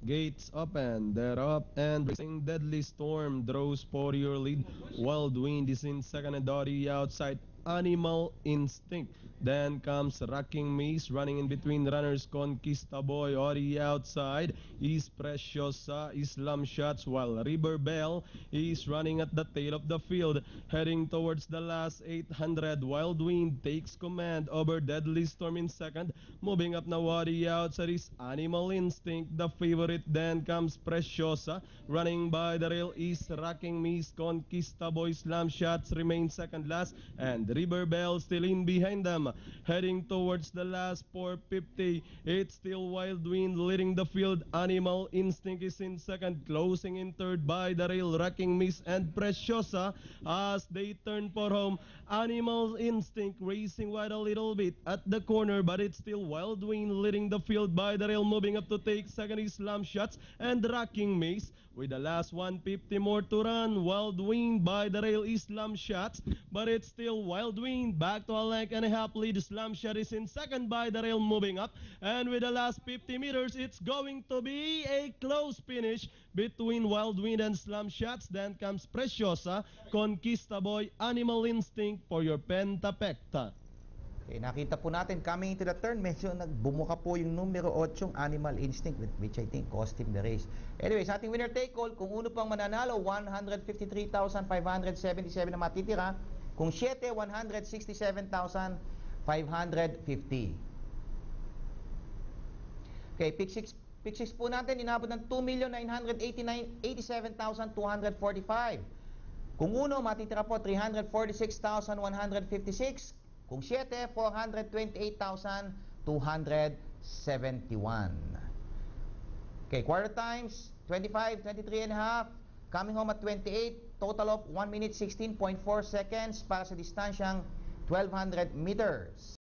Gates open, they're up and racing. Deadly Storm draws for your lead. Wild Wind is in second and Dottie outside. Animal Instinct. Then comes Rocking Maze running in between runners. Conquista Boy, Ori outside. Is Preciosa, Islam Shots, while River Bell is running at the tail of the field, heading towards the last 800. Wild Wind takes command over Deadly Storm in second. Moving up now, Ori outside is Animal Instinct, the favorite. Then comes Preciosa. Running by the rail is Rocking Maze. Conquista Boy, Islam Shots remain second last. And River Bell still in behind them, heading towards the last 450. It's still Wild Wind leading the field. Animal Instinct is in second, closing in third by the rail, Rocking Miss and Preciosa as they turn for home. Animal Instinct racing wide a little bit at the corner, but it's still Wild Wind leading the field by the rail, moving up to take second Islam Shots and Rocking Maze. With the last 150 more to run, Wild Wind by the rail, Islam Shots, but it's still Wild Wind back to a length and a half lead. Islam Shot is in second by the rail, moving up, and with the last 50 meters, it's going to be a close finish between Wild Wind and Islam Shots. Then comes Preciosa, Conquista Boy, Animal Instinct for your Pentapecta. Okay, nakita po natin coming into the turn, medyo nagbumuka po yung numero 8, Animal Instinct, which I think cost him the race. Anyway, sa ating winner take all, kung uno pang mananalo, 153,577 na matitira. Kung 7, 167,550. Okay, pick 6 po natin, inabot ng 2,987,245. Kung uno, matitira po 346,156. Kung 7, 428,271. Okay, quarter times, 25, 23 and a half. Coming home at 28, total of 1 minute 16.4 seconds para sa distansyang 1,200 meters.